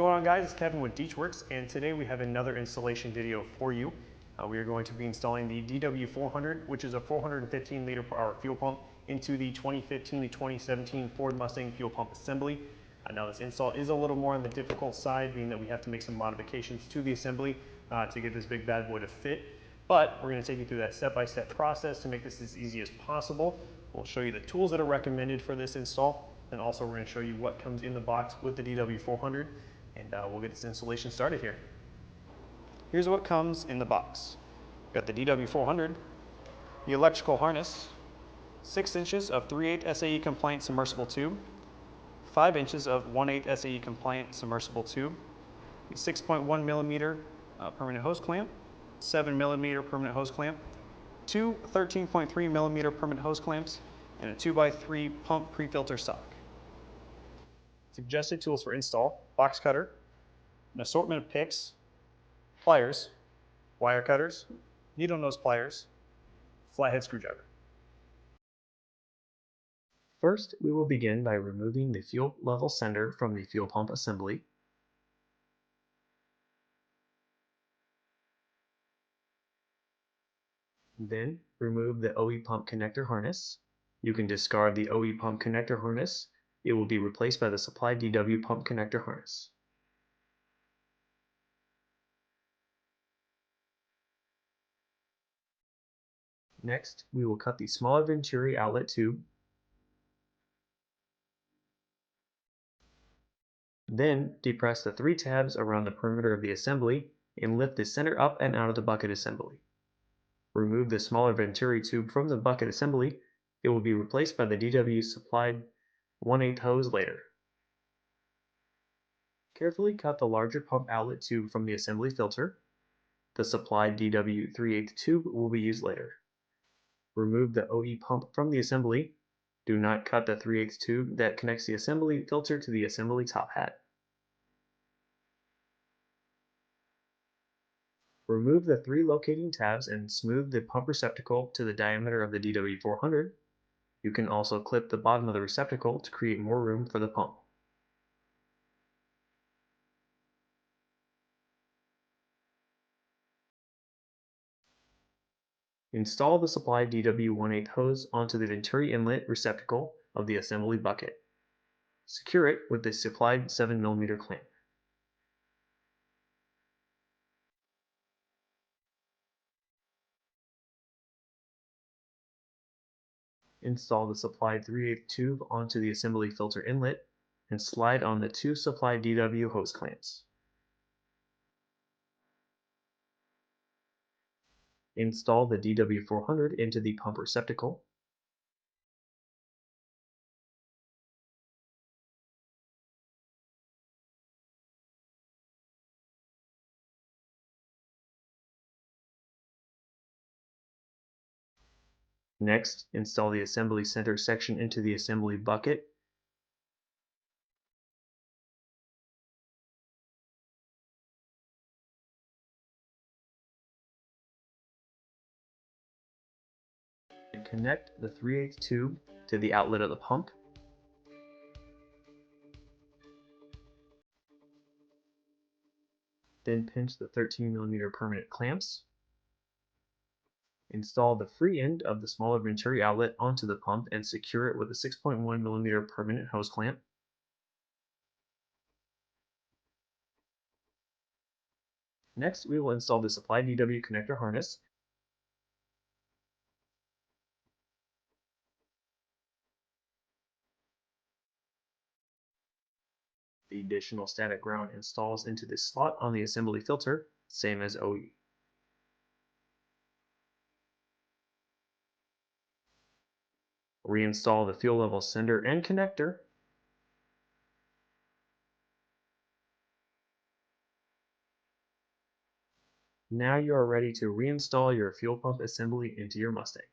going on, guys? It's Kevin with DW400, and today we have another installation video for you. We are going to be installing the DW400, which is a 415 liter per hour fuel pump, into the 2015 to 2017 Ford Mustang fuel pump assembly. Now this install is a little more on the difficult side, being that we have to make some modifications to the assembly to get this big bad boy to fit. But we're going to take you through that step-by-step process to make this as easy as possible. We'll show you the tools that are recommended for this install, and also we're going to show you what comes in the box with the DW400, and we'll get this installation started here. Here's what comes in the box. We've got the DW400, the electrical harness, 6 inches of 3/8 SAE compliant submersible tube, 5 inches of 1/8 SAE compliant submersible tube, a 6.1 millimeter permanent hose clamp, 7 millimeter permanent hose clamp, 2 13.3 millimeter permanent hose clamps, and a 2x3 pump pre-filter sock. Suggested tools for install: box cutter, an assortment of picks, pliers, wire cutters, needle nose pliers, flathead screwdriver. First, we will begin by removing the fuel level sender from the fuel pump assembly. Then, remove the OE pump connector harness. You can discard the OE pump connector harness. It will be replaced by the supplied DW pump connector harness. Next, we will cut the smaller venturi outlet tube. Then, depress the 3 tabs around the perimeter of the assembly and lift the center up and out of the bucket assembly. Remove the smaller venturi tube from the bucket assembly. It will be replaced by the DW supplied 1/8 hose later. Carefully cut the larger pump outlet tube from the assembly filter. The supplied DW 3/8 tube will be used later. Remove the OE pump from the assembly. Do not cut the 3/8 tube that connects the assembly filter to the assembly top hat. Remove the 3 locating tabs and smooth the pump receptacle to the diameter of the DW400. You can also clip the bottom of the receptacle to create more room for the pump. Install the supplied DW 1/8 hose onto the venturi inlet receptacle of the assembly bucket. Secure it with the supplied 7 millimeter clamp. Install the supplied 3/8 tube onto the assembly filter inlet and slide on the 2 supplied DW hose clamps. Install the DW400 into the pump receptacle. Next, install the assembly center section into the assembly bucket. And connect the 3/8 tube to the outlet of the pump. Then pinch the 13 millimeter permanent clamps. Install the free end of the smaller venturi outlet onto the pump and secure it with a 6.1 millimeter permanent hose clamp. Next, we will install the supplied DW connector harness. The additional static ground installs into the slot on the assembly filter, same as OE. Reinstall the fuel level sender and connector. Now you are ready to reinstall your fuel pump assembly into your Mustang.